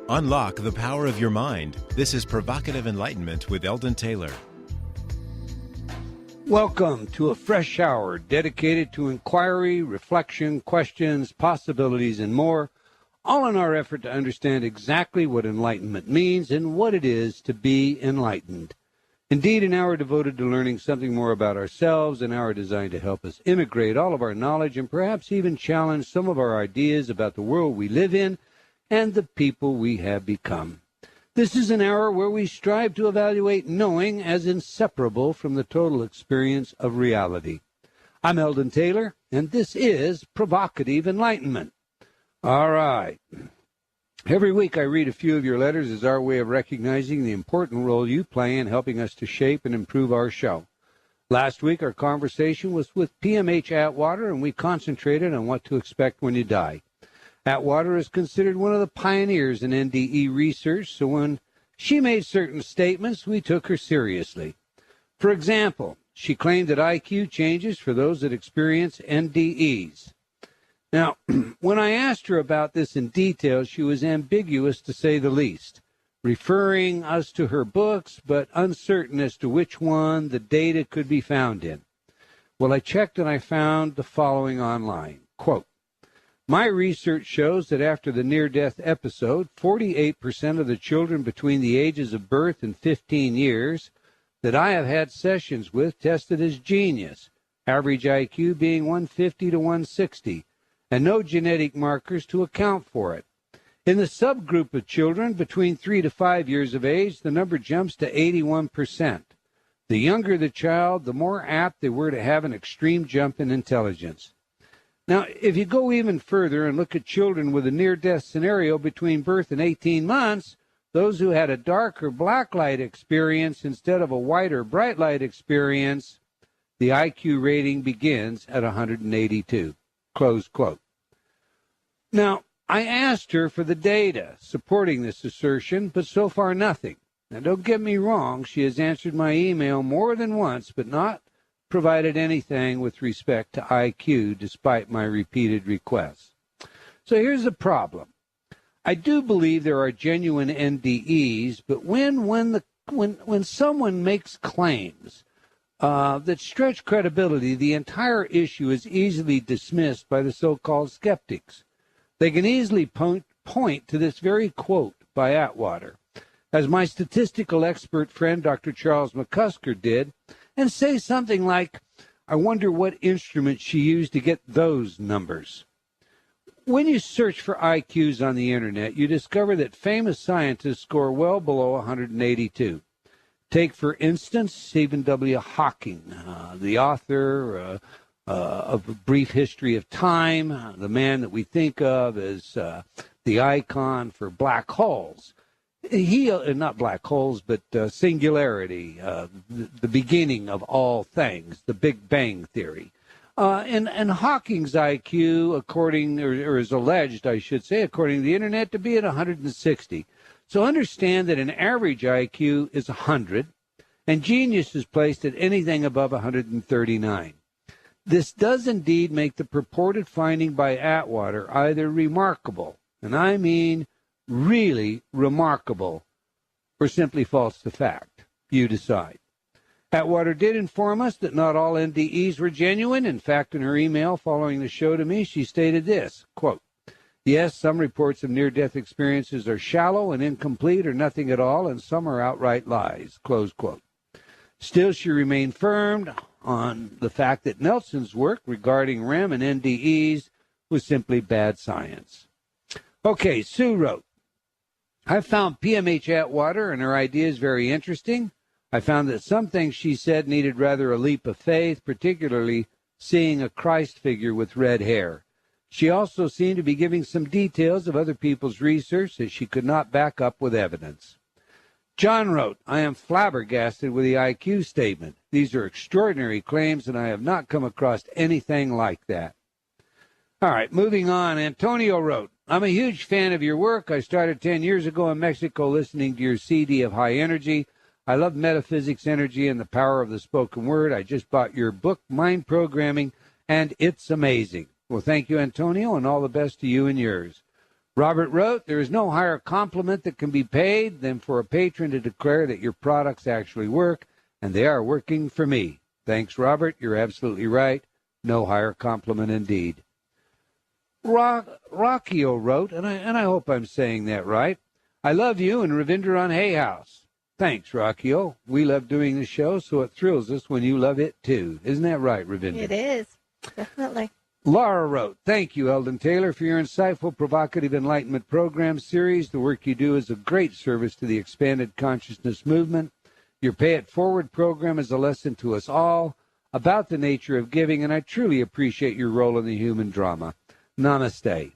Unlock the power of your mind. This is Provocative Enlightenment with Eldon Taylor. Welcome to a fresh hour dedicated to inquiry, reflection, questions, possibilities, and more, all in our effort to understand exactly what enlightenment means and what it is to be enlightened. Indeed, an hour devoted to learning something more about ourselves, an hour designed to help us integrate all of our knowledge and perhaps even challenge some of our ideas about the world we live in and the people we have become. This is an hour where we strive to evaluate knowing as inseparable from the total experience of reality. I'm Eldon Taylor, and this is Provocative Enlightenment. All right. Every week I read a few of your letters as our way of recognizing the important role you play in helping us to shape and improve our show. Last week our conversation was with PMH Atwater, and we concentrated on what to expect when you die. Atwater is considered one of the pioneers in NDE research, so when she made certain statements, we took her seriously. For example, she claimed that IQ changes for those that experience NDEs. Now, when I asked her about this in detail, she was ambiguous to say the least, referring us to her books, but uncertain as to which one the data could be found in. Well, I checked and I found the following online. Quote, "My research shows that after the near-death episode, 48% of the children between the ages of birth and 15 years that I have had sessions with tested as genius, average IQ being 150 to 160, and no genetic markers to account for it. In the subgroup of children between 3 to 5 years of age, the number jumps to 81%. The younger the child, the more apt they were to have an extreme jump in intelligence. Now, if you go even further and look at children with a near-death scenario between birth and 18 months, those who had a dark or black light experience instead of a white or bright light experience, the IQ rating begins at 182. Close quote. Now, I asked her for the data supporting this assertion, but so far nothing. Now, don't get me wrong, she has answered my email more than once, but not provided anything with respect to IQ despite my repeated requests. So here's the problem. I do believe there are genuine NDEs, but when someone makes claims that stretch credibility, the entire issue is easily dismissed by the so-called skeptics. They can easily point to this very quote by Atwater, as my statistical expert friend Dr. Charles McCusker did, and say something like, "I wonder what instrument she used to get those numbers." When you search for IQs on the internet, you discover that famous scientists score well below 182. Take, for instance, Stephen W. Hawking, the author of A Brief History of Time, the man that we think of as the icon for black holes. He, not black holes, but singularity, the beginning of all things, the Big Bang Theory. And Hawking's IQ, according, or is alleged, I should say, according to the internet, to be at 160. So understand that an average IQ is 100, and genius is placed at anything above 139. This does indeed make the purported finding by Atwater either remarkable, and I mean really remarkable, or simply false to fact. You decide. Atwater did inform us that not all NDEs were genuine. In fact, in her email following the show to me, she stated this, quote, "Yes, some reports of near-death experiences are shallow and incomplete or nothing at all, and some are outright lies," close quote. Still, she remained firm on the fact that Nelson's work regarding REM and NDEs was simply bad science. Okay, Sue wrote, "I found PMH Atwater and her ideas very interesting. I found that some things she said needed rather a leap of faith, particularly seeing a Christ figure with red hair. She also seemed to be giving some details of other people's research that she could not back up with evidence." John wrote, "I am flabbergasted with the IQ statement. These are extraordinary claims, and I have not come across anything like that." All right, moving on. Antonio wrote, "I'm a huge fan of your work. I started 10 years ago in Mexico listening to your CD of high energy. I love metaphysics, energy, and the power of the spoken word. I just bought your book, Mind Programming, and it's amazing." Well, thank you, Antonio, and all the best to you and yours. Robert wrote, there is no higher compliment that can be paid than for a patron to declare that your products actually work, and they are working for me. Thanks, Robert. You're absolutely right. No higher compliment indeed. Rockio wrote, and I hope I'm saying that right, I love you and Ravinder on Hay House. Thanks, Rockio. We love doing the show, so it thrills us when you love it, too. Isn't that right, Ravinder? It is, definitely. Laura wrote, thank you, Eldon Taylor, for your insightful, provocative enlightenment program series. The work you do is a great service to the expanded consciousness movement. Your Pay It Forward program is a lesson to us all about the nature of giving, and I truly appreciate your role in the human drama. Namaste.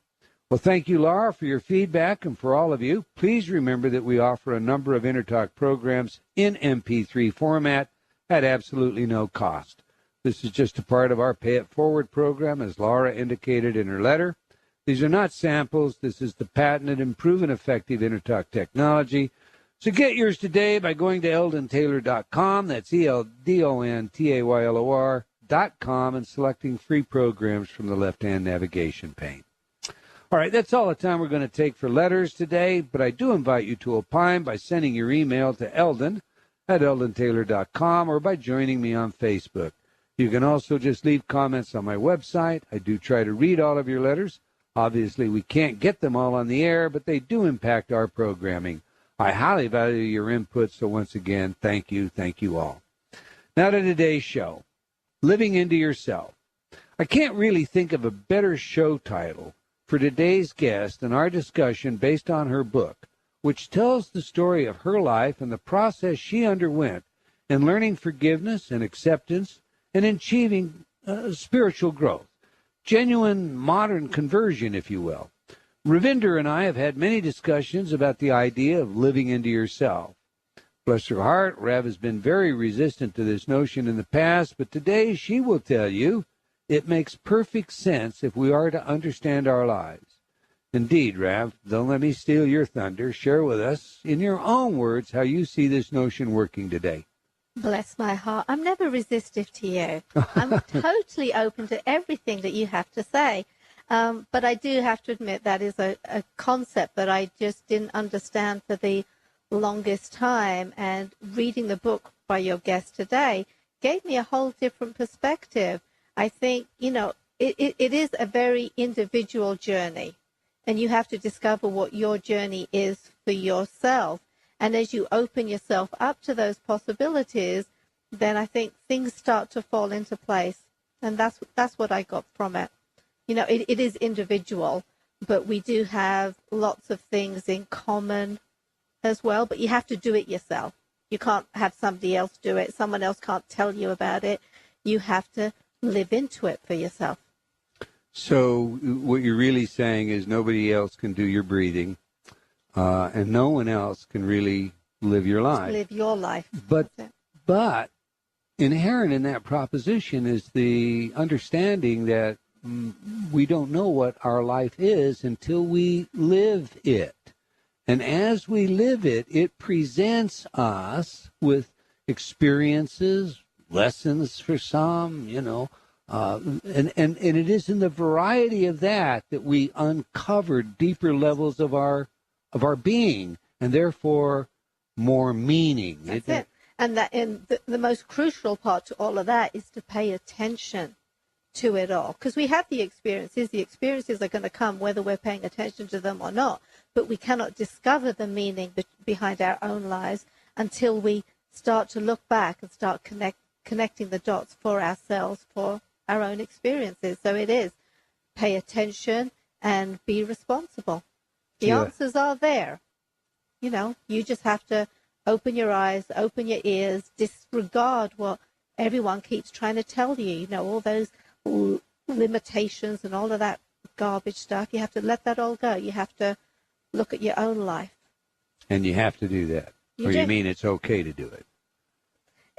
Well, thank you, Laura, for your feedback, and for all of you, please remember that we offer a number of InterTalk programs in MP3 format at absolutely no cost. This is just a part of our Pay It Forward program, as Laura indicated in her letter. These are not samples. This is the patented and proven effective InterTalk technology. So get yours today by going to eldontaylor.com. That's ELDONTAYLOR.com, and selecting free programs from the left-hand navigation pane. All right, that's all the time we're going to take for letters today, but I do invite you to opine by sending your email to eldon@eldontaylor.com or by joining me on Facebook. You can also just leave comments on my website. I do try to read all of your letters. Obviously, we can't get them all on the air, but they do impact our programming. I highly value your input, so once again, thank you all. Now to today's show, Living Into Yourself. I can't really think of a better show title for today's guest than our discussion based on her book, which tells the story of her life and the process she underwent in learning forgiveness and acceptance and achieving spiritual growth, genuine modern conversion, if you will. Ravinder and I have had many discussions about the idea of living into yourself. Bless her heart, Rav has been very resistant to this notion in the past, but today she will tell you it makes perfect sense if we are to understand our lives. Indeed, Rav, don't let me steal your thunder. Share with us, in your own words, how you see this notion working today. Bless my heart. I'm never resistive to you. I'm totally open to everything that you have to say. But I do have to admit that is a concept that I just didn't understand for the longest time. And reading the book by your guest today gave me a whole different perspective. I think, it is a very individual journey. And you have to discover what your journey is for yourself. And as you open yourself up to those possibilities, then I think things start to fall into place. And that's what I got from it. It is individual, but we do have lots of things in common as well. But you have to do it yourself. You can't have somebody else do it. Someone else can't tell you about it. You have to live into it for yourself. So what you're really saying is nobody else can do your breathing. And no one else can really live your life. Live your life. But inherent in that proposition is the understanding that we don't know what our life is until we live it. And as we live it, it presents us with experiences, lessons for some, and it is in the variety of that we uncover deeper levels of our being, and therefore more meaning. That's it. And the most crucial part to all of that is to pay attention to it all. Because we have the experiences. The experiences are going to come whether we're paying attention to them or not. But we cannot discover the meaning behind our own lives until we start to look back and start connecting the dots for ourselves, for our own experiences. So it is pay attention and be responsible. The answers are there. You just have to open your eyes, open your ears, disregard what everyone keeps trying to tell you, all those limitations and all of that garbage stuff. You have to let that all go. You have to look at your own life. And you have to do that. You mean it's okay to do it?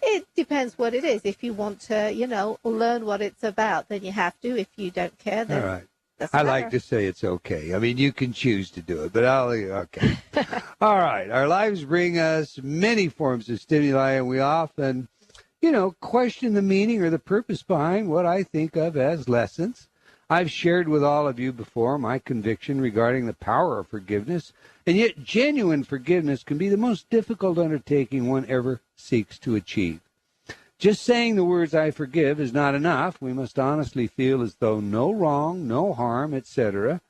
It depends what it is. If you want to, learn what it's about, then you have to. If you don't care, then... All right. I like to say it's okay. I mean, you can choose to do it, but okay. All right. Our lives bring us many forms of stimuli, and we often, question the meaning or the purpose behind what I think of as lessons. I've shared with all of you before my conviction regarding the power of forgiveness, and yet genuine forgiveness can be the most difficult undertaking one ever seeks to achieve. Just saying the words "I forgive" is not enough. We must honestly feel as though no wrong, no harm, etc.,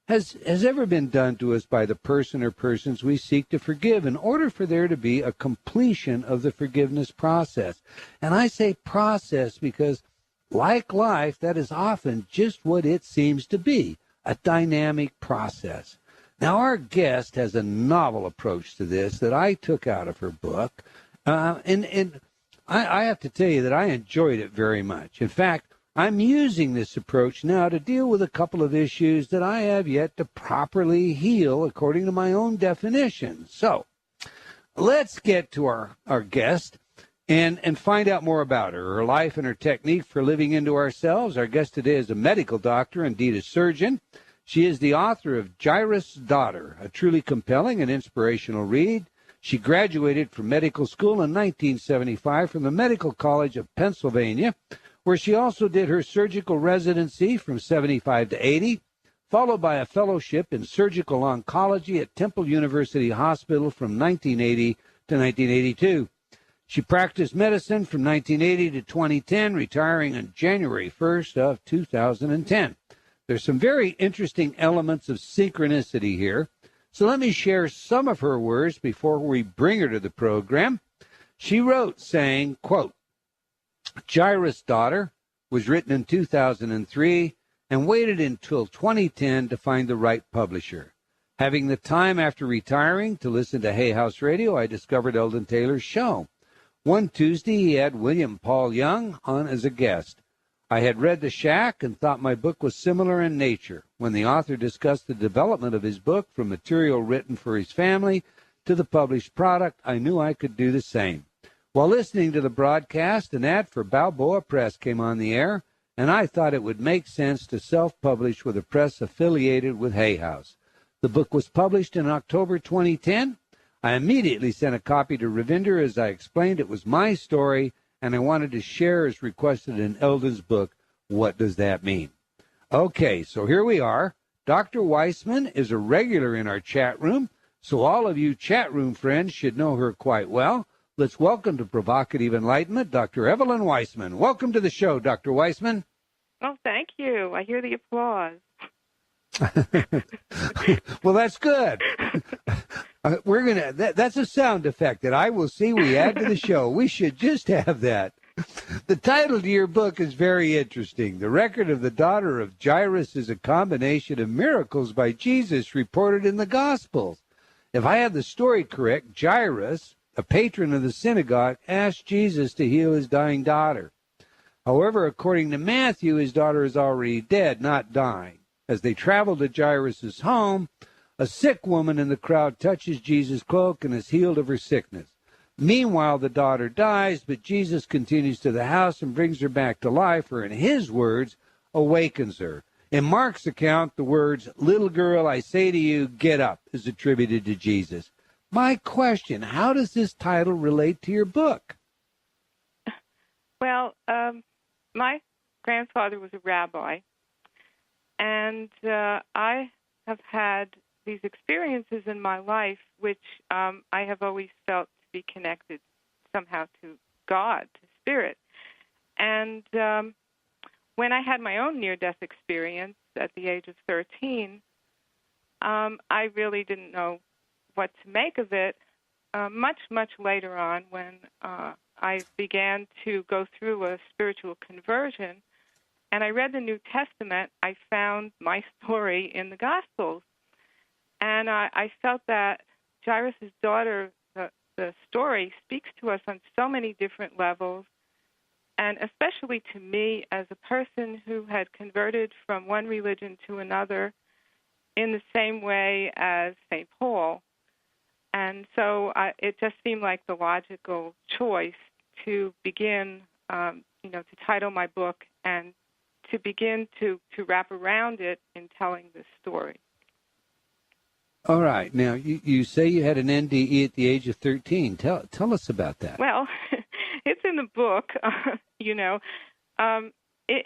has ever been done to us by the person or persons we seek to forgive in order for there to be a completion of the forgiveness process. And I say process because, like life, that is often just what it seems to be, a dynamic process. Now, our guest has a novel approach to this that I took out of her book, and I have to tell you that I enjoyed it very much. In fact, I'm using this approach now to deal with a couple of issues that I have yet to properly heal according to my own definition. So, let's get to our guest and find out more about her life and her technique for living into ourselves. Our guest today is a medical doctor, indeed a surgeon. She is the author of Jairus' Daughter, a truly compelling and inspirational read. She graduated from medical school in 1975 from the Medical College of Pennsylvania, where she also did her surgical residency from 75 to 80, followed by a fellowship in surgical oncology at Temple University Hospital from 1980 to 1982. She practiced medicine from 1980 to 2010, retiring on January 1st of 2010. There's some very interesting elements of synchronicity here. So let me share some of her words before we bring her to the program. She wrote saying, quote, Jairus' Daughter was written in 2003 and waited until 2010 to find the right publisher. Having the time after retiring to listen to Hay House Radio, I discovered Eldon Taylor's show. One Tuesday, he had William Paul Young on as a guest. I had read The Shack and thought my book was similar in nature. When the author discussed the development of his book from material written for his family to the published product, I knew I could do the same. While listening to the broadcast, an ad for Balboa Press came on the air, and I thought it would make sense to self-publish with a press affiliated with Hay House. The book was published in October 2010. I immediately sent a copy to Ravinder as I explained it was my story, and I wanted to share as requested in Eldon's book, What Does That Mean? Okay, so here we are. Dr. Weissman is a regular in our chat room, so all of you chat room friends should know her quite well. Let's welcome to Provocative Enlightenment, Dr. Evelyn Weissman. Welcome to the show, Dr. Weissman. Oh, thank you. I hear the applause. Well, that's good. That's a sound effect that I will see we add to the show. We should just have that. The title to your book is very interesting. The record of the daughter of Jairus is a combination of miracles by Jesus reported in the Gospels. If I have the story correct, Jairus, a patron of the synagogue, asked Jesus to heal his dying daughter. However, according to Matthew, his daughter is already dead, not dying. As they travel to Jairus' home, a sick woman in the crowd touches Jesus' cloak and is healed of her sickness. Meanwhile, the daughter dies, but Jesus continues to the house and brings her back to life, or in his words, awakens her. In Mark's account, the words, "Little girl, I say to you, get up," is attributed to Jesus. My question, how does this title relate to your book? Well, my grandfather was a rabbi, and I have had these experiences in my life which I have always felt to be connected somehow to God, to Spirit. And when I had my own near-death experience at the age of 13, I really didn't know what to make of it. Much later on, when I began to go through a spiritual conversion, and I read the New Testament, I found my story in the Gospels. And I felt that Jairus' daughter, the story, speaks to us on so many different levels, and especially to me as a person who had converted from one religion to another in the same way as St. Paul. And so it just seemed like the logical choice to begin, to title my book and to begin to wrap around it in telling this story. All right. Now, you say you had an NDE at the age of 13. Tell us about that. Well, it's in the book,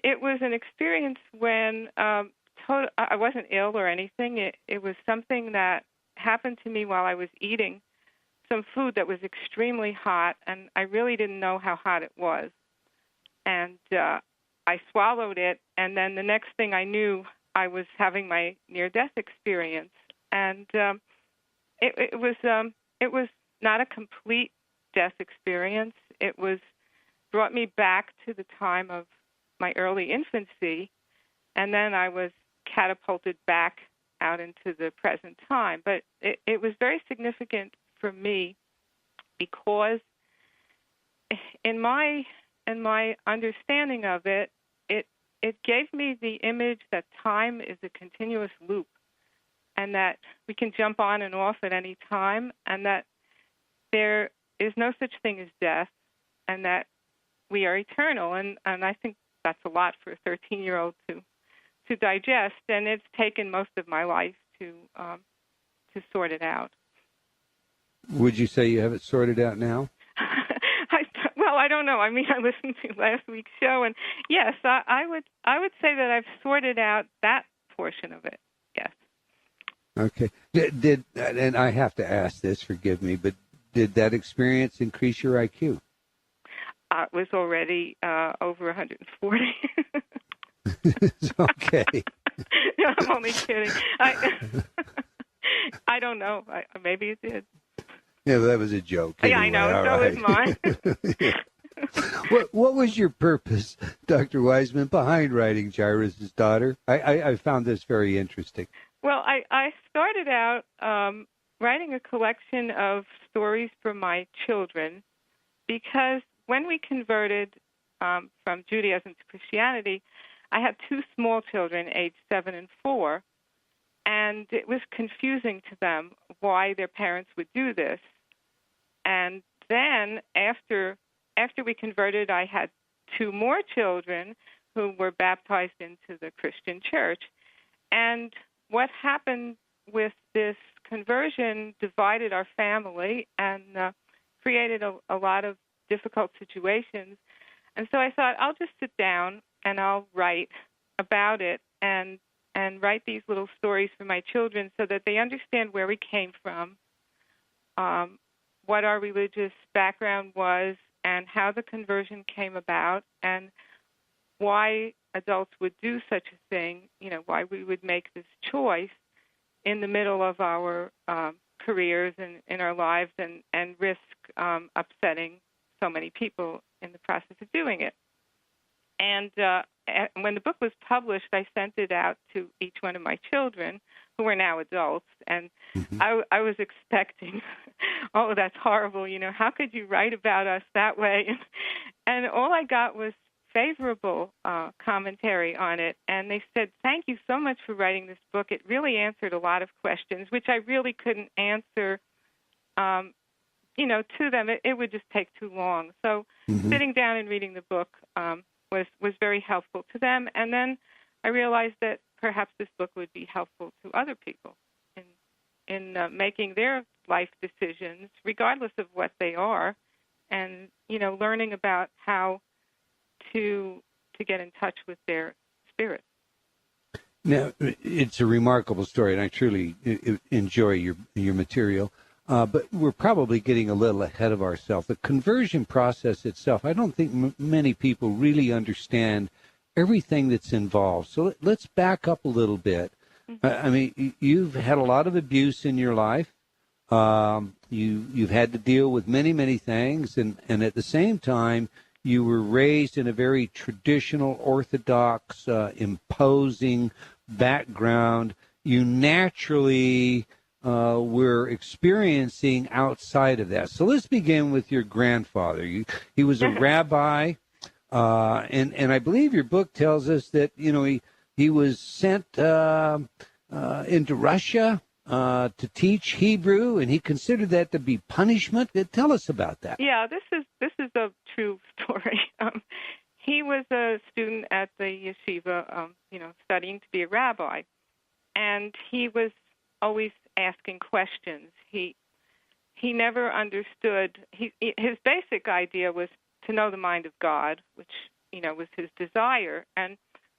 it was an experience when I wasn't ill or anything. It was something that happened to me while I was eating some food that was extremely hot, and I really didn't know how hot it was. And I swallowed it, and then the next thing I knew, I was having my near-death experience. And it was not a complete death experience. It brought me back to the time of my early infancy, and then I was catapulted back out into the present time. But it was very significant for me because in my understanding of it, it gave me the image that time is a continuous loop, and that we can jump on and off at any time, and that there is no such thing as death, and that we are eternal. And I think that's a lot for a 13-year-old to digest, and it's taken most of my life to sort it out. Would you say you have it sorted out now? Well, I don't know. I mean, I listened to last week's show, and yes, I would say that I've sorted out that portion of it. Yes. Okay. And I have to ask this, forgive me, but did that experience increase your IQ? It was already over 140. Okay. No, I'm only kidding. I don't know. Maybe it did. Yeah, that was a joke. Anyway, yeah, I know. So right. is mine. What was your purpose, Dr. Weissman, behind writing Jairus' daughter? I found this very interesting. Well, I started out writing a collection of stories for my children because when we converted from Judaism to Christianity, I had two small children, aged 7 and 4, and it was confusing to them why their parents would do this. And then after we converted, I had two more children who were baptized into the Christian church. And what happened with this conversion divided our family and created a lot of difficult situations. And so I thought, I'll just sit down and I'll write about it and write these little stories for my children so that they understand where we came from, what our religious background was, and how the conversion came about, and why adults would do such a thing, why we would make this choice in the middle of our careers and in our lives and risk upsetting so many people in the process of doing it. And when the book was published, I sent it out to each one of my children, who are now adults, and I was expecting, oh, that's horrible, how could you write about us that way? And all I got was favorable commentary on it, and they said, thank you so much for writing this book. It really answered a lot of questions, which I really couldn't answer, to them. It would just take too long. So sitting down and reading the book was very helpful to them. And then I realized that perhaps this book would be helpful to other people in making their life decisions, regardless of what they are, and learning about how to get in touch with their spirit. Now, it's a remarkable story, and I truly enjoy your material. But we're probably getting a little ahead of ourselves. The conversion process itself, I don't think many people really understand everything that's involved. So let's back up a little bit. I mean, you've had a lot of abuse in your life. You've had to deal with many, many things, and at the same time, you were raised in a very traditional, orthodox, imposing background. You naturally were experiencing outside of that. So let's begin with your grandfather. He was a rabbi, and I believe your book tells us that he was sent into Russia to teach Hebrew, and he considered that to be punishment. Tell us about that. Yeah, this is a true story. He was a student at the yeshiva, studying to be a rabbi, and he was always asking questions. He never understood. His basic idea was to know the mind of God, which was his desire. And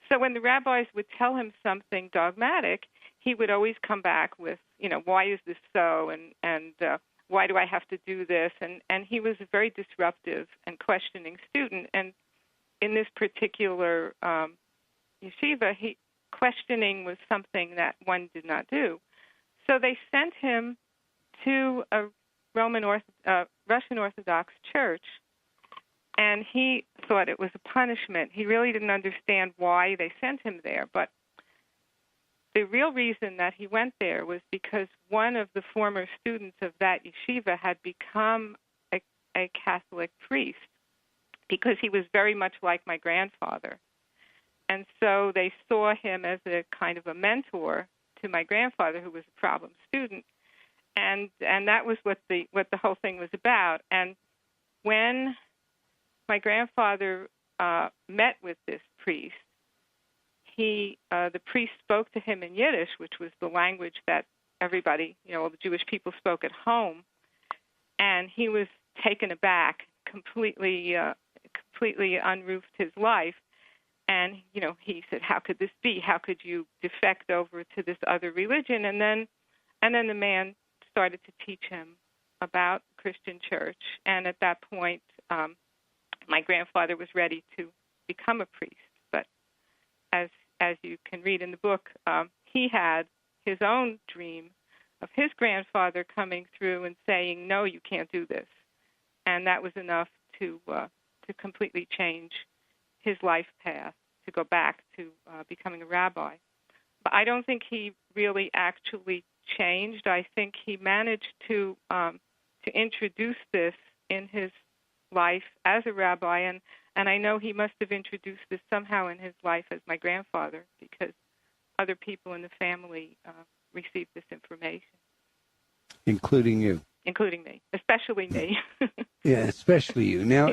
so when the rabbis would tell him something dogmatic, he would always come back with, why is this so, and why do I have to do this? And he was a very disruptive and questioning student. And in this particular yeshiva, questioning was something that one did not do. So they sent him to a Russian Orthodox church, and he thought it was a punishment. He really didn't understand why they sent him there, but the real reason that he went there was because one of the former students of that yeshiva had become a Catholic priest, because he was very much like my grandfather. And so they saw him as a kind of a mentor to my grandfather, who was a problem student. And that was what the whole thing was about. And when my grandfather met with this priest, the priest spoke to him in Yiddish, which was the language that everybody, all the Jewish people spoke at home, and he was taken aback, completely unroofed his life, and he said, "How could this be? How could you defect over to this other religion?" And then the man started to teach him about Christian church, and at that point, my grandfather was ready to become a priest. But as you can read in the book, he had his own dream of his grandfather coming through and saying, "No, you can't do this," and that was enough to completely change his life path, to go back to becoming a rabbi. But I don't think he really actually changed. I think he managed to introduce this in his life as a rabbi, and I know he must have introduced this somehow in his life as my grandfather, because other people in the family received this information. Including you. Including me, especially me. Yeah, especially you. Now,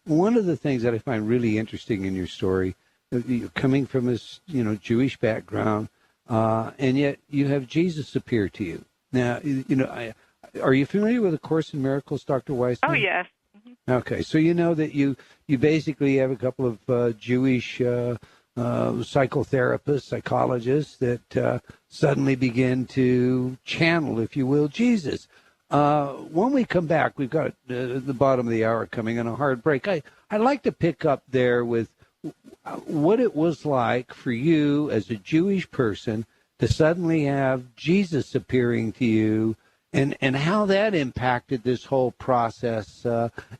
one of the things that I find really interesting in your story, you're coming from this, Jewish background, and yet you have Jesus appear to you. Now, are you familiar with A Course in Miracles, Dr. Weissman? Oh, yes. Mm-hmm. Okay, so you know that you basically have a couple of Jewish psychotherapists, psychologists that suddenly begin to channel, if you will, Jesus. When we come back, we've got the bottom of the hour coming on a hard break. I'd like to pick up there with what it was like for you as a Jewish person to suddenly have Jesus appearing to you, and how that impacted this whole process.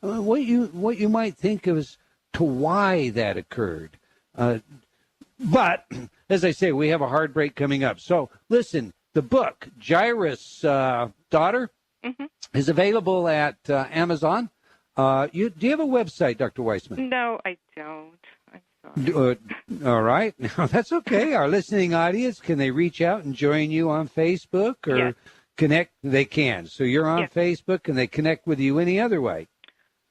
What you might think as to why that occurred. But as I say, we have a hard break coming up. So listen, the book Jairus' Daughter is available at Amazon. Do you have a website, Dr. Weissman? No, I don't. I'm sorry. All right. Now, that's okay. Our listening audience, can they reach out and join you on Facebook or connect? They can. So you're on Facebook, and they connect with you any other way?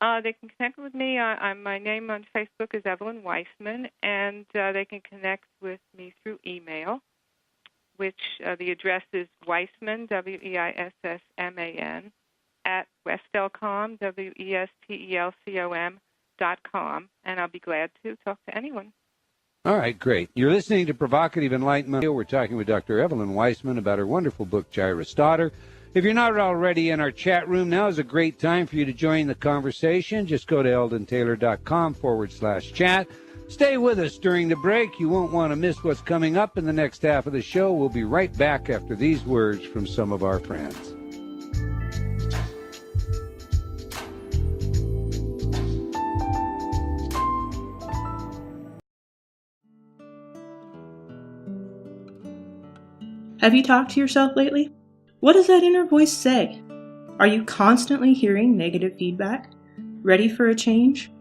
They can connect with me. My name on Facebook is Evelyn Weissman, and they can connect with me through email, which the address is Weissman, Weissman, at Westelcom, Westelcom.com, and I'll be glad to talk to anyone. All right, great. You're listening to Provocative Enlightenment. We're talking with Dr. Evelyn Weissman about her wonderful book, Jairus' Daughter. If you're not already in our chat room, now is a great time for you to join the conversation. Just go to eldontaylor.com/chat. Stay with us during the break. You won't want to miss what's coming up in the next half of the show. We'll be right back after these words from some of our friends. Have you talked to yourself lately? What does that inner voice say? Are you constantly hearing negative feedback? Ready for a change?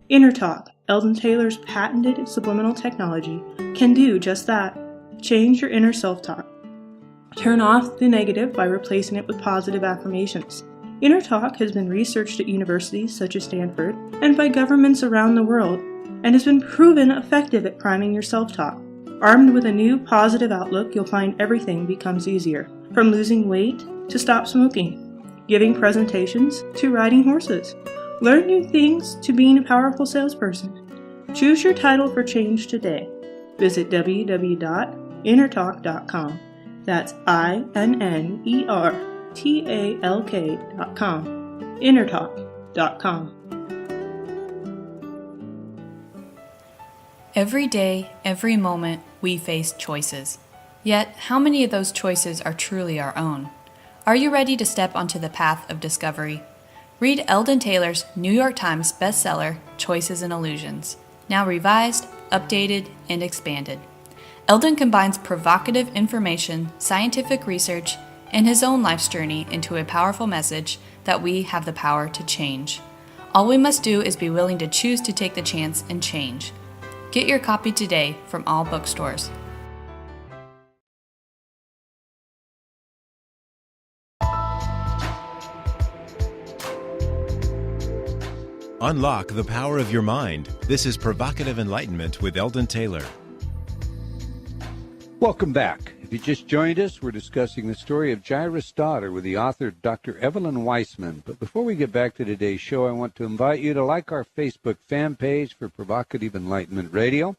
Inner Talk, Eldon Taylor's patented subliminal technology, can do just that. Change your inner self-talk. Turn off the negative by replacing it with positive affirmations. Inner Talk has been researched at universities such as Stanford and by governments around the world, and has been proven effective at priming your self-talk. Armed with a new positive outlook, you'll find everything becomes easier. From losing weight to stop smoking, giving presentations to riding horses. Learn new things to being a powerful salesperson. Choose your title for change today. Visit www.innertalk.com. That's INNERTALK.com. innertalk.com. Every day, every moment, we face choices. Yet, how many of those choices are truly our own? Are you ready to step onto the path of discovery? Read Eldon Taylor's New York Times bestseller, Choices and Illusions, now revised, updated, and expanded. Eldon combines provocative information, scientific research, and his own life's journey into a powerful message that we have the power to change. All we must do is be willing to choose to take the chance and change. Get your copy today from all bookstores. Unlock the power of your mind. This is Provocative Enlightenment with Eldon Taylor. Welcome back. If you just joined us, we're discussing the story of Jairus' daughter with the author Dr. Evelyn Weissman. But before we get back to today's show, I want to invite you to like our Facebook fan page for Provocative Enlightenment Radio.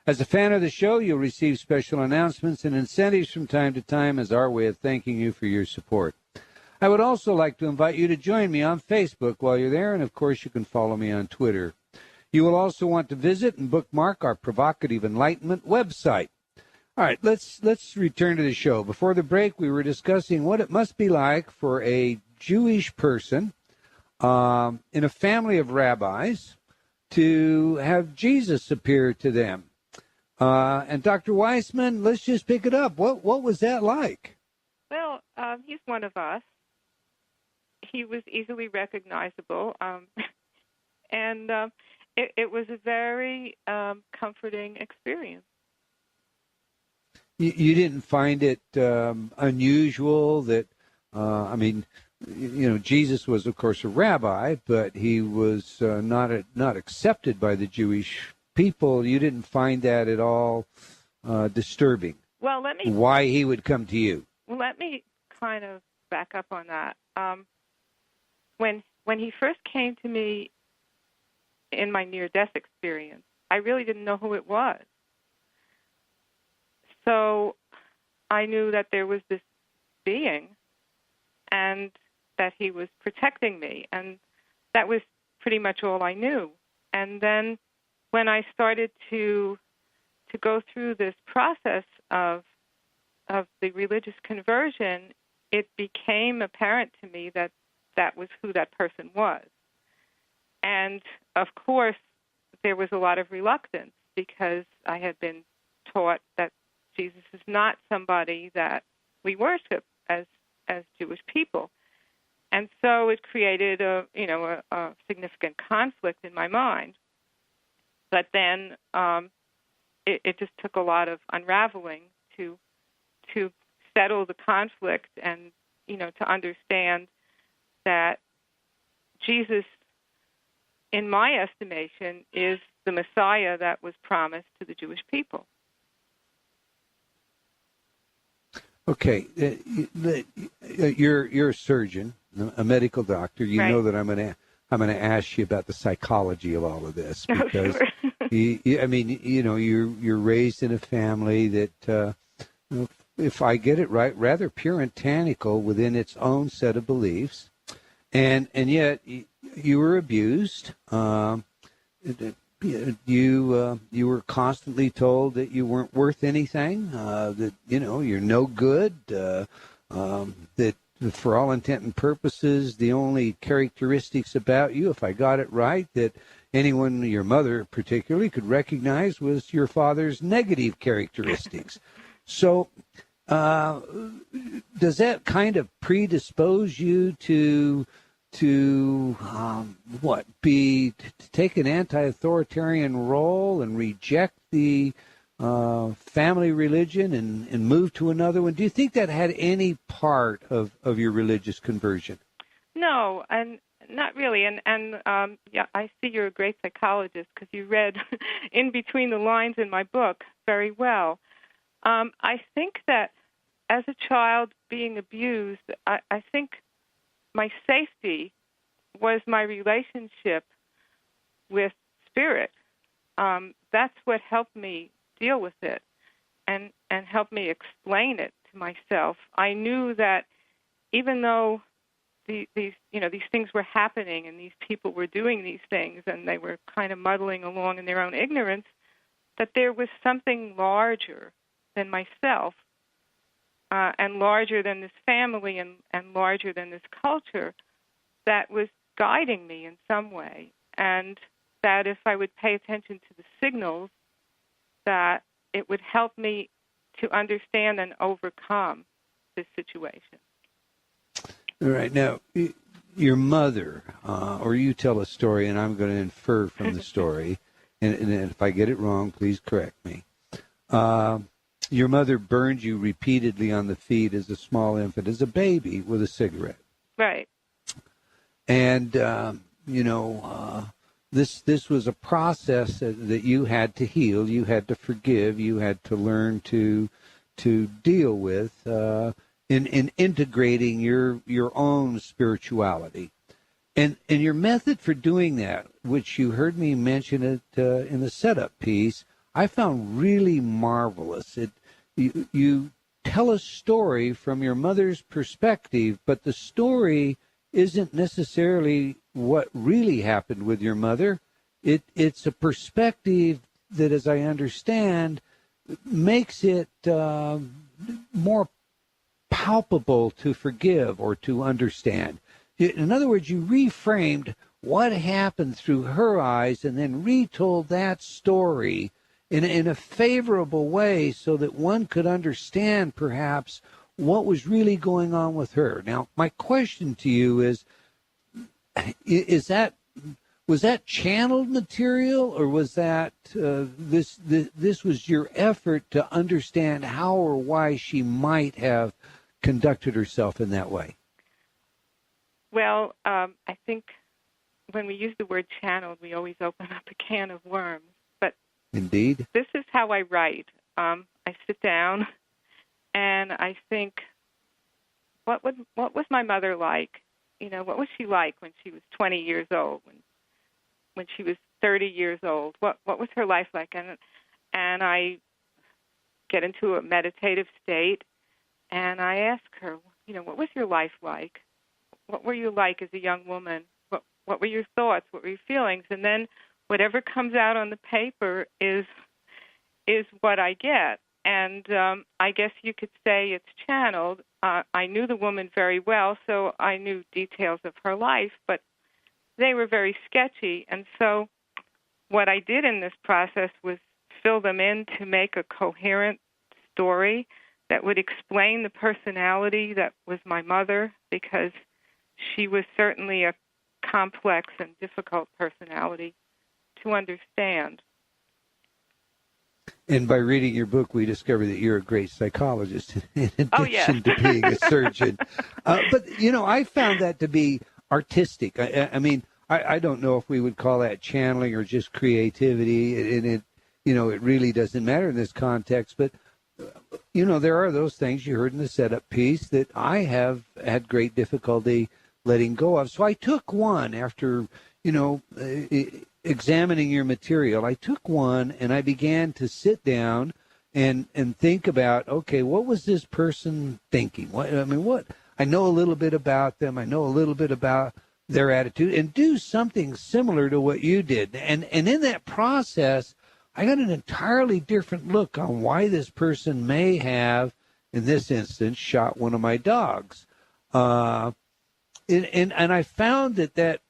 As a fan of the show, you'll receive special announcements and incentives from time to time as our way of thanking you for your support. I would also like to invite you to join me on Facebook while you're there, and of course you can follow me on Twitter. You will also want to visit and bookmark our Provocative Enlightenment website. All right, let's return to the show. Before the break, we were discussing what it must be like for a Jewish person in a family of rabbis to have Jesus appear to them. And Dr. Weissman, let's just pick it up. What was that like? Well, he's one of us. He was easily recognizable, and it was a very comforting experience. You didn't find it unusual that, Jesus was, of course, a rabbi, but he was not accepted by the Jewish people. You didn't find that at all disturbing? Well, why he would come to you? Well, let me kind of back up on that. When he first came to me in my near-death experience, I really didn't know who it was. So I knew that there was this being and that he was protecting me, and that was pretty much all I knew. And then when I started to go through this process of the religious conversion, it became apparent to me that that was who that person was. And, of course, there was a lot of reluctance because I had been taught that Jesus is not somebody that we worship as Jewish people. And so it created a significant conflict in my mind. But then it just took a lot of unraveling to settle the conflict and, to understand that Jesus, in my estimation, is the Messiah that was promised to the Jewish people. Okay, you're a surgeon, a medical doctor. You right. know that I'm going to ask you about the psychology of all of this because sure. you're raised in a family that, if I get it right, rather puritanical within its own set of beliefs, and yet you were abused. You were constantly told that you weren't worth anything, that you're no good, that for all intent and purposes, the only characteristics about you, if I got it right, that anyone, your mother particularly, could recognize was your father's negative characteristics. So does that kind of predispose you to take an anti-authoritarian role and reject the family religion and move to another one? Do you think that had any part of your religious conversion? No, and not really. And I see you're a great psychologist because you read in between the lines in my book very well. I think that as a child being abused, I think my safety was my relationship with Spirit. that's what helped me deal with it and helped me explain it to myself. I knew that even though these things were happening and these people were doing these things and they were kind of muddling along in their own ignorance, that there was something larger than myself and larger than this family and larger than this culture that was guiding me in some way, and that if I would pay attention to the signals, that it would help me to understand and overcome this situation. All right. Now, your mother, or you tell a story, and I'm going to infer from the story, and if I get it wrong, please correct me. Your mother burned you repeatedly on the feet as a small infant, as a baby, with a cigarette. Right. And, this was a process that you had to heal, you had to forgive, you had to learn to deal with in integrating your own spirituality. And your method for doing that, which you heard me mention it in the setup piece, I found really marvelous. You tell a story from your mother's perspective, but the story isn't necessarily what really happened with your mother. It's a perspective that, as I understand, makes it more palpable to forgive or to understand. In other words, you reframed what happened through her eyes and then retold that story in a favorable way so that one could understand perhaps what was really going on with her. Now, my question to you is was that channeled material, or was that this was your effort to understand how or why she might have conducted herself in that way? Well, I think when we use the word channeled, we always open up a can of worms. But indeed, this is how I write. I sit down and I think, what was my mother like? What was she like when she was 20 years old? When she was 30 years old? What was her life like? And I get into a meditative state, and I ask her, what was your life like? What were you like as a young woman? What were your thoughts? What were your feelings? And then whatever comes out on the paper is what I get. And I guess you could say it's channeled. I knew the woman very well, so I knew details of her life, but they were very sketchy. And so what I did in this process was fill them in to make a coherent story that would explain the personality that was my mother, because she was certainly a complex and difficult personality to understand. And by reading your book, we discover that you're a great psychologist in addition to being a surgeon. But, I found that to be artistic. I mean, I don't know if we would call that channeling or just creativity. And it really doesn't matter in this context. But, there are those things you heard in the setup piece that I have had great difficulty letting go of. So I took one after, examining your material. I took one and I began to sit down and think about, okay, what was this person thinking? I know a little bit about them. I know a little bit about their attitude, and do something similar to what you did. And in that process, I got an entirely different look on why this person may have, in this instance, shot one of my dogs. And I found that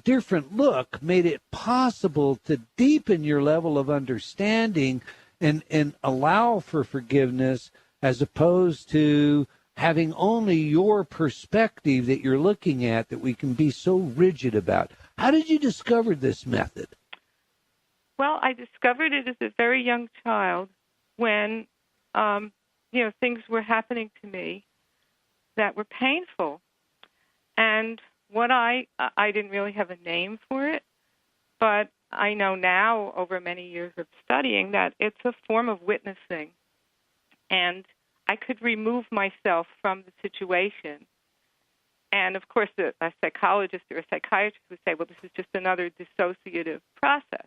different look made it possible to deepen your level of understanding and allow for forgiveness, as opposed to having only your perspective that you're looking at that we can be so rigid about. How did you discover this method? Well, I discovered it as a very young child when, things were happening to me that were painful. And what I didn't really have a name for it, but I know now over many years of studying that it's a form of witnessing. And I could remove myself from the situation. And, of course, a psychologist or a psychiatrist would say, well, this is just another dissociative process.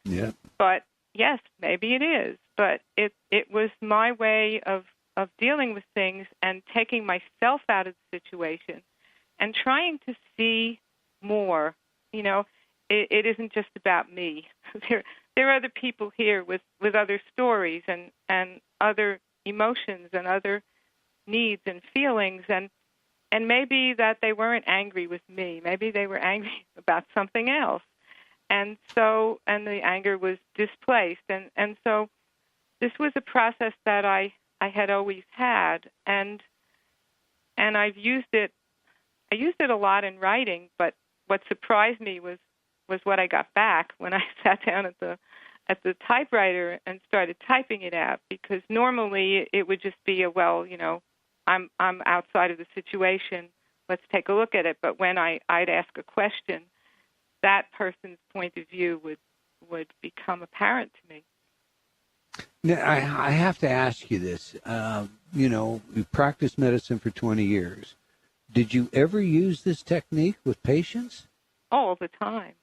Yeah. But yes, maybe it is. But it was my way of dealing with things and taking myself out of the situation and trying to see more. You know, it isn't just about me. There are other people here with other stories and other emotions and other needs and feelings, and maybe that they weren't angry with me. Maybe they were angry about something else. And so, and the anger was displaced. And so this was a process that I had always had, and I've used it. I used it a lot in writing, but what surprised me was what I got back when I sat down at the typewriter and started typing it out, because normally it would just be I'm outside of the situation, let's take a look at it. But when I'd ask a question, that person's point of view would become apparent to me. Now, I have to ask you this. You practiced medicine for 20 years. Did you ever use this technique with patients? All the time.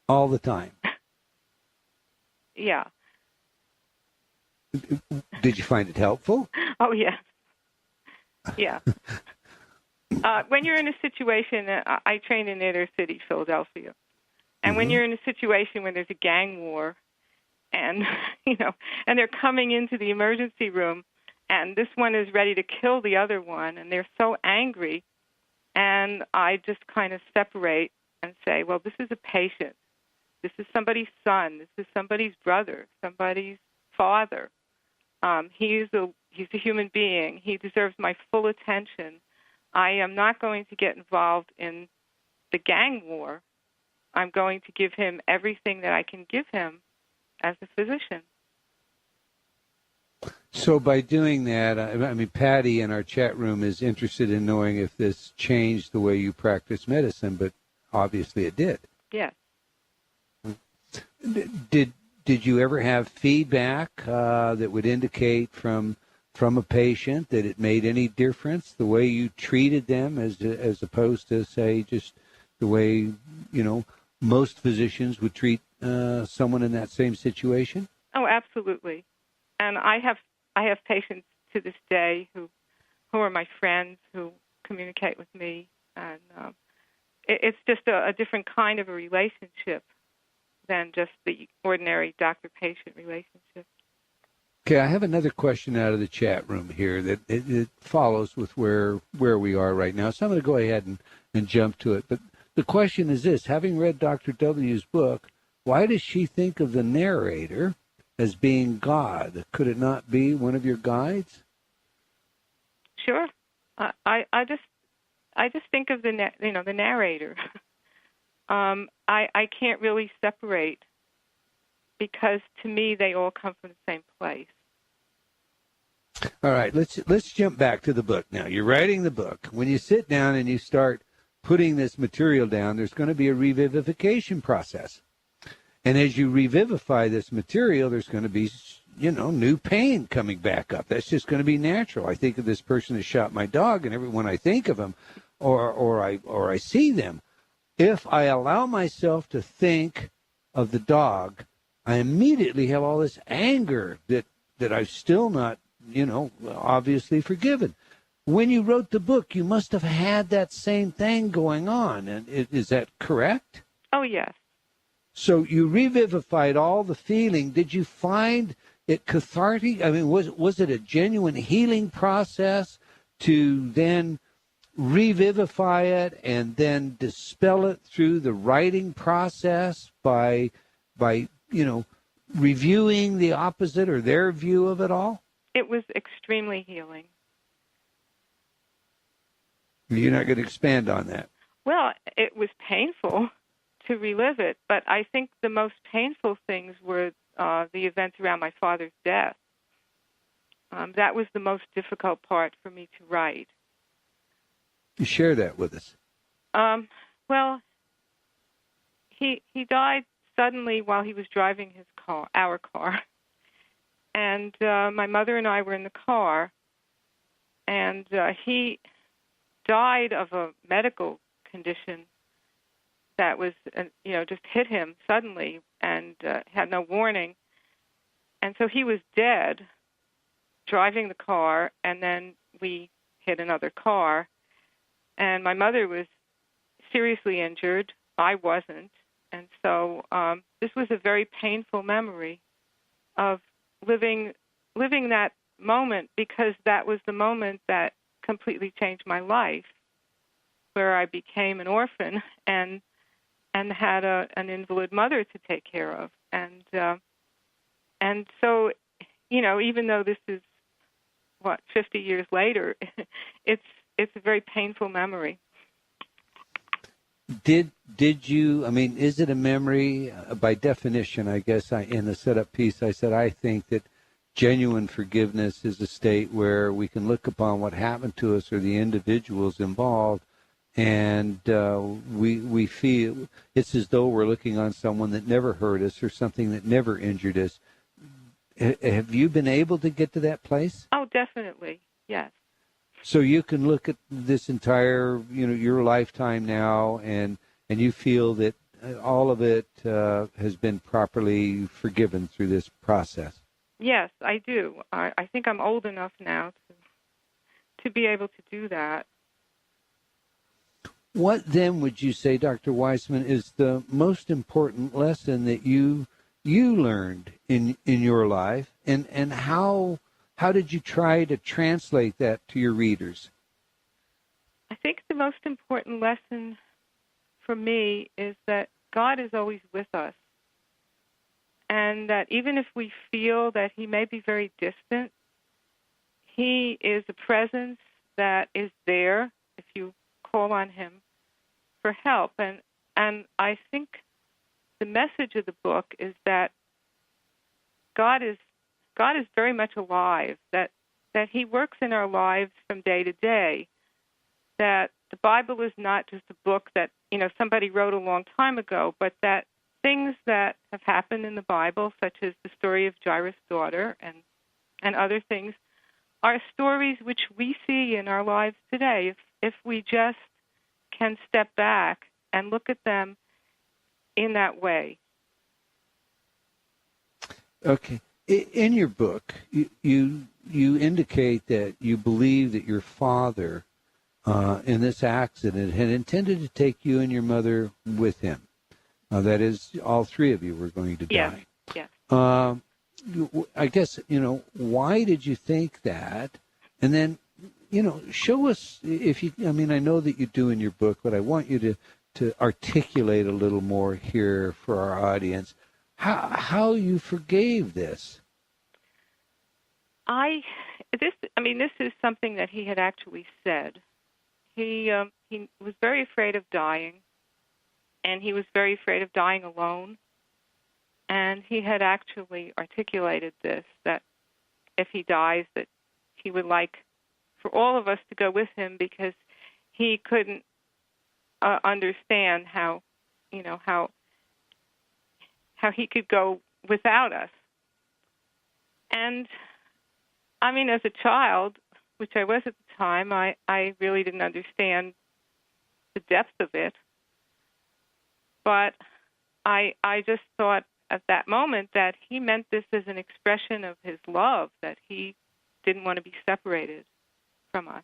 All the time? Yeah. Did you find it helpful? Oh, yes. Yeah. When you're in a situation, I train in inner city Philadelphia, and when you're in a situation where there's a gang war, and and they're coming into the emergency room, and this one is ready to kill the other one, and they're so angry, and I just kind of separate and say, well, this is a patient. This is somebody's son. This is somebody's brother, somebody's father. He's a human being. He deserves my full attention. I am not going to get involved in the gang war. I'm going to give him everything that I can give him as a physician. So by doing that, I mean, Patty in our chat room is interested in knowing if this changed the way you practice medicine, but obviously it did. Yes. Did you ever have feedback that would indicate from a patient that it made any difference the way you treated them as opposed to, say, just the way most physicians would treat someone in that same situation? Oh, absolutely. And I have patients to this day who are my friends, who communicate with me, and it's just a different kind of a relationship than just the ordinary doctor-patient relationship. Okay, I have another question out of the chat room here that it follows with where we are right now. So I'm going to go ahead and jump to it. But the question is this: having read Dr. W's book, why does she think of the narrator as being God? Could it not be one of your guides? Sure. I just think of the narrator. I can't really separate, because to me they all come from the same place. All right, let's jump back to the book now. You're writing the book. When you sit down and you start putting this material down, there's going to be a revivification process. And as you revivify this material, there's going to be, new pain coming back up. That's just going to be natural. I think of this person that shot my dog, and every when I think of him or I see them, if I allow myself to think of the dog, I immediately have all this anger that I've still not, obviously forgiven. When you wrote the book, you must have had that same thing going on. And is that correct? Oh, yes. So you revivified all the feeling. Did you find it cathartic? I mean, was it a genuine healing process to then revivify it and then dispel it through the writing process by reviewing the opposite or their view of it all? It was extremely healing. You're not going to expand on that. Well, it was painful to relive it, but I think the most painful things were the events around my father's death. That was the most difficult part for me to write. You share that with us. Well, he died suddenly while he was driving our car. And my mother and I were in the car, and he died of a medical condition that was, just hit him suddenly and had no warning. And so he was dead, driving the car, and then we hit another car. And my mother was seriously injured. I wasn't. And so this was a very painful memory of living that moment, because that was the moment that completely changed my life, where I became an orphan and had an invalid mother to take care of. And so, even though this is 50 years later, it's a very painful memory. Did you, is it a memory? By definition, I guess in the setup piece I said I think that genuine forgiveness is a state where we can look upon what happened to us or the individuals involved, and we feel it's as though we're looking on someone that never hurt us or something that never injured us. Have you been able to get to that place? Oh, definitely, yes. So you can look at this entire, your lifetime now, and you feel that all of it has been properly forgiven through this process. Yes, I do. I think I'm old enough now to be able to do that. What then would you say, Dr. Weissman, is the most important lesson that you learned in your life, and how did you try to translate that to your readers? I think the most important lesson for me is that God is always with us, and that even if we feel that he may be very distant, he is a presence that is there if you call on him for help. And I think the message of the book is that God is very much alive, that he works in our lives from day to day, that the Bible is not just a book that, somebody wrote a long time ago, but that things that have happened in the Bible, such as the story of Jairus' daughter and other things, are stories which we see in our lives today. If we just can step back and look at them in that way. Okay. In your book, you indicate that you believe that your father, in this accident, had intended to take you and your mother with him. That is, all three of you were going to die. Yes. I guess, why did you think that? And then, show us, if you, I know that you do in your book, but I want you to articulate a little more here for our audience how you forgave this. This is something that he had actually said. He was very afraid of dying, and he was very afraid of dying alone. And he had actually articulated this, that if he dies, that he would like for all of us to go with him, because he couldn't understand how he could go without us. And as a child, which I was at the time, I really didn't understand the depth of it. But I just thought at that moment that he meant this as an expression of his love, that he didn't want to be separated from us.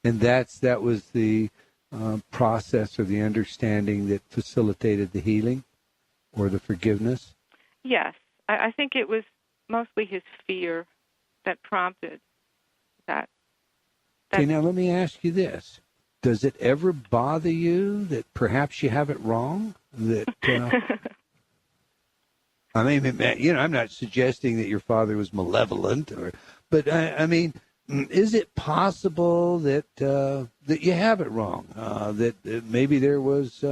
And that was the process or the understanding that facilitated the healing or the forgiveness? Yes. I think it was mostly his fear that prompted that. Okay, now let me ask you this. Does it ever bother you that perhaps you have it wrong? That I'm not suggesting that your father was malevolent, but is it possible that you have it wrong? That maybe there was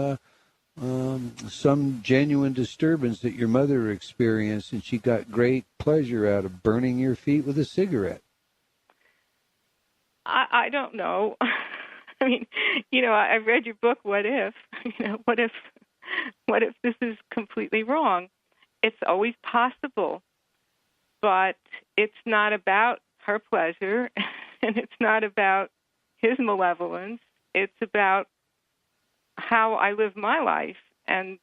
some genuine disturbance that your mother experienced, and she got great pleasure out of burning your feet with a cigarette? I don't know. I read your book, What If? What if this is completely wrong? It's always possible, but it's not about her pleasure, and it's not about his malevolence. It's about how I live my life. And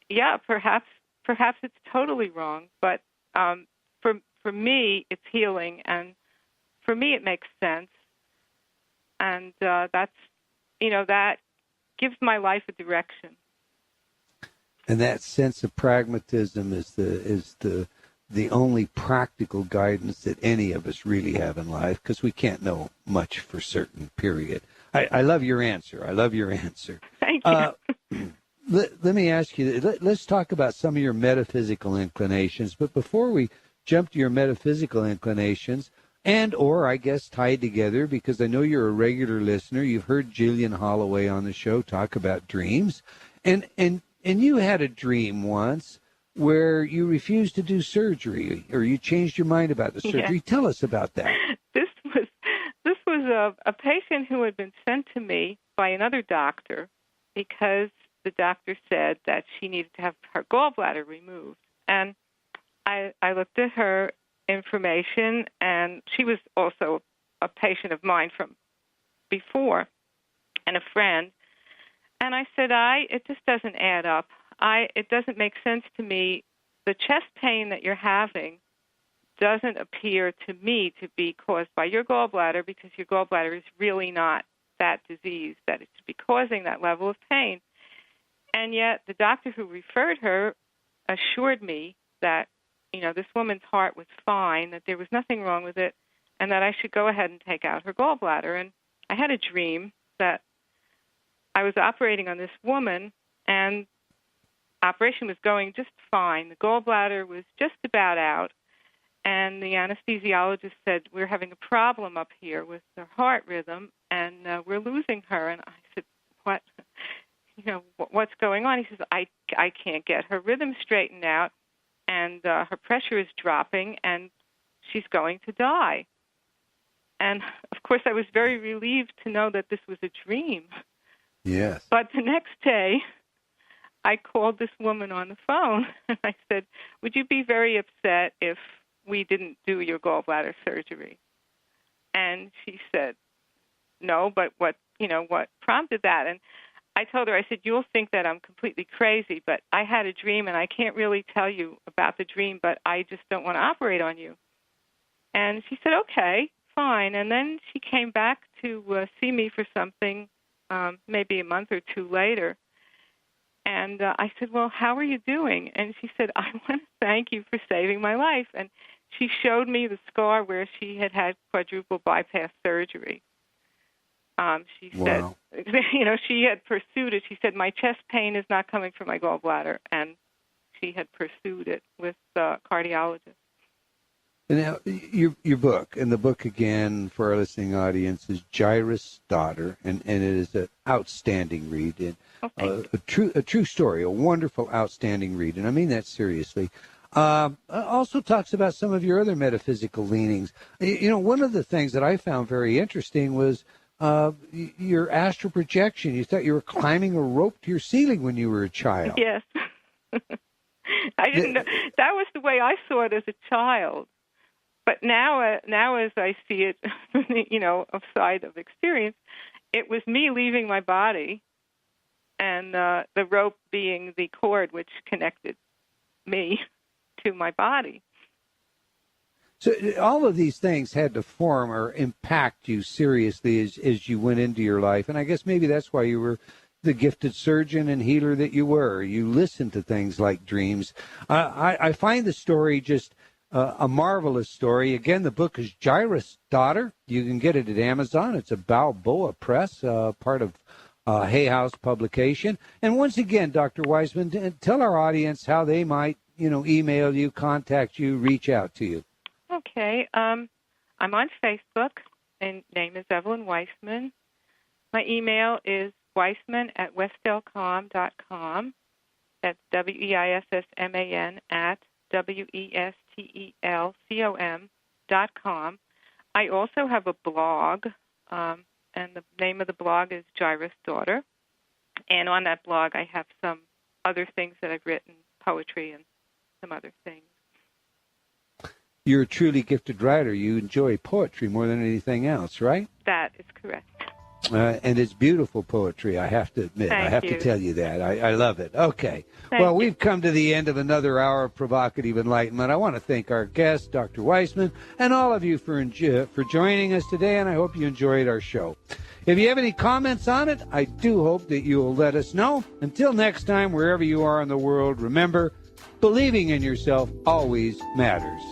yeah, perhaps it's totally wrong, but for me, it's healing, and for me, it makes sense. And that gives my life a direction. And that sense of pragmatism is the only practical guidance that any of us really have in life, because we can't know much for certain, period. I love your answer. Thank you. Let me ask you, let's talk about some of your metaphysical inclinations. But before we jump to your metaphysical inclinations, and or I guess tied together, because I know you're a regular listener, you've heard Jillian Holloway on the show talk about dreams. And you had a dream once where you refused to do surgery, or you changed your mind about the surgery. Yeah. Tell us about that. This was a patient who had been sent to me by another doctor because the doctor said that she needed to have her gallbladder removed. And I looked at her information, and she was also a patient of mine from before and a friend. And I said, it just doesn't add up. It doesn't make sense to me. The chest pain that you're having doesn't appear to me to be caused by your gallbladder, because your gallbladder is really not that disease that it should be causing that level of pain. And yet the doctor who referred her assured me that, this woman's heart was fine, that there was nothing wrong with it, and that I should go ahead and take out her gallbladder. And I had a dream that I was operating on this woman, and operation was going just fine. The gallbladder was just about out, and the anesthesiologist said, we're having a problem up here with her heart rhythm, and we're losing her. And I said, what? What's going on? He says, I can't get her rhythm straightened out, and her pressure is dropping, and she's going to die. And, of course, I was very relieved to know that this was a dream. Yes. But the next day, I called this woman on the phone, and I said, would you be very upset if we didn't do your gallbladder surgery? And she said, no, but what prompted that? And I told her, I said, you'll think that I'm completely crazy, but I had a dream, and I can't really tell you about the dream, but I just don't want to operate on you. And she said, okay, fine. And then she came back to see me for something maybe a month or two later. And I said, well, how are you doing? And she said, I want to thank you for saving my life. And she showed me the scar where she had quadruple bypass surgery. She said, wow. She had pursued it. She said, my chest pain is not coming from my gallbladder. And she had pursued it with the cardiologist. Now, your book, and the book, again, for our listening audience, is Jairus' Daughter, and it is an outstanding read, and a true story, a wonderful, outstanding read, and I mean that seriously. Also talks about some of your other metaphysical leanings. One of the things that I found very interesting was your astral projection. You thought you were climbing a rope to your ceiling when you were a child. Yes. I didn't know. That was the way I saw it as a child. But now as I see it, side of experience, it was me leaving my body, and the rope being the cord which connected me to my body. So all of these things had to form or impact you seriously as you went into your life, and I guess maybe that's why you were the gifted surgeon and healer that you were. You listened to things like dreams. I find the story just a marvelous story. Again, the book is Jairus' Daughter. You can get it at Amazon. It's a Balboa Press, part of Hay House publication. And once again, Dr. Weissman, tell our audience how they might, email you, contact you, reach out to you. Okay. I'm on Facebook, and name is Evelyn Weissman. My email is weissman@westelcom.com. That's WEISSMAN WESTELCOM.com. I also have a blog, and the name of the blog is Jairus' Daughter. And on that blog, I have some other things that I've written, poetry and some other things. You're a truly gifted writer. You enjoy poetry more than anything else, right? That is correct. And it's beautiful poetry, I have to admit. I have to tell you that. I love it. Okay. Well, we've come to the end of another hour of Provocative Enlightenment. I want to thank our guest, Dr. Weissman, and all of you for joining us today, and I hope you enjoyed our show. If you have any comments on it, I do hope that you will let us know. Until next time, wherever you are in the world, remember, believing in yourself always matters.